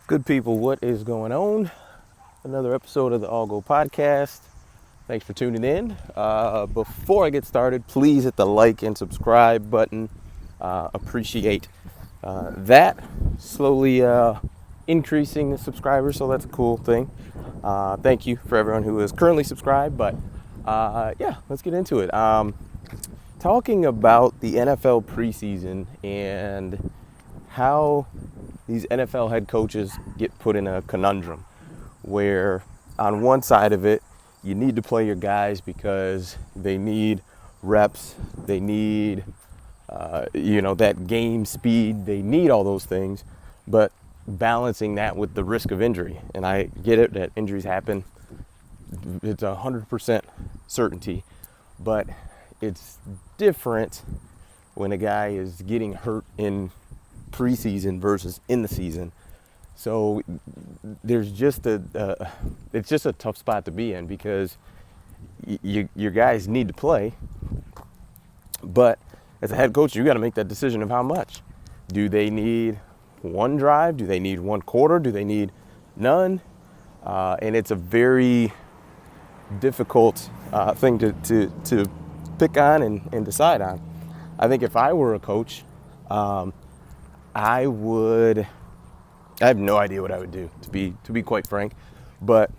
Good people, what is going on? Another episode of the All Go podcast. Thanks for tuning in. Before I get started, please hit the like and subscribe button. Appreciate that. Slowly increasing the subscribers, so that's a cool thing. Thank you for everyone who is currently subscribed, but yeah, let's get into it. Talking about the NFL preseason and how these NFL head coaches get put in a conundrum where on one side of it, you need to play your guys because they need reps, they need, that game speed, they need all those things, but balancing that with the risk of injury. And I get it that injuries happen. It's 100% certainty, but it's different when a guy is getting hurt in preseason versus in the season. So there's just it's just a tough spot to be in because your guys need to play, but as a head coach, you got to make that decision of how much. Do they need one drive? Do they need one quarter? Do they need none? And it's a very difficult thing to pick on and decide on. I think if I were a coach, I have no idea what I would do, to be quite frank, but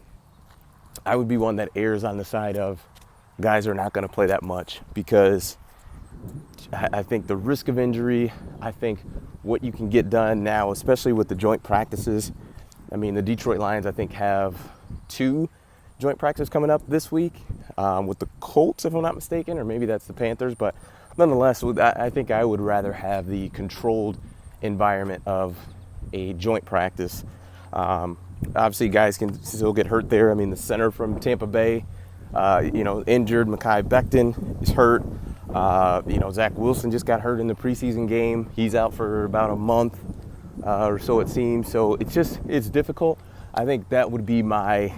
I would be one that errs on the side of guys are not going to play that much because I think the risk of injury, I think what you can get done now, especially with the joint practices. I mean, the Detroit Lions, I think, have 2 joint practices coming up this week with the Colts, if I'm not mistaken, or maybe that's the Panthers, but nonetheless, I think I would rather have the controlled environment of a joint practice. Obviously, guys can still get hurt there. I mean, the center from Tampa Bay, injured. Mekhi Becton is hurt. Zach Wilson just got hurt in the preseason game. He's out for about a month or so, it seems. So it's difficult. I think that would be my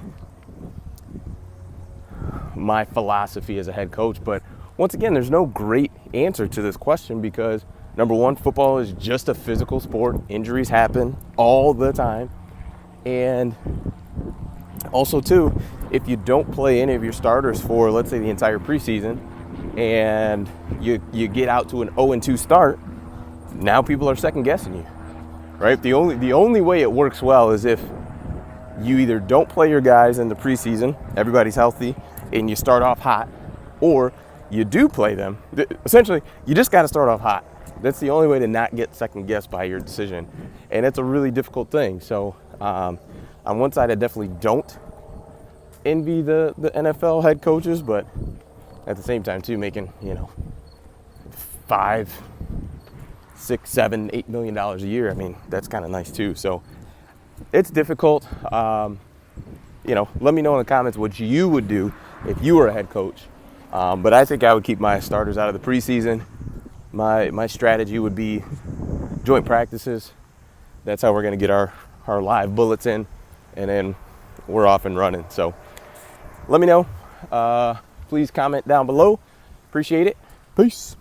philosophy as a head coach. But once again, there's no great answer to this question because number one, football is just a physical sport. Injuries happen all the time. And also, too, if you don't play any of your starters for, let's say, the entire preseason, and you get out to an 0-2 start, now people are second-guessing you, right? The only way it works well is if you either don't play your guys in the preseason, everybody's healthy, and you start off hot, or you do play them. Essentially, you just got to start off hot. That's the only way to not get second-guessed by your decision. And it's a really difficult thing. So on one side, I definitely don't envy the NFL head coaches, but at the same time, too, making, $5, $6, $7, $8 million a year, I mean, that's kind of nice, too. So it's difficult. Let me know in the comments what you would do if you were a head coach. But I think I would keep my starters out of the preseason. My strategy would be joint practices. That's how we're going to get our live bullets in, and then we're off and running. So let me know. Please comment down below. Appreciate it. Peace.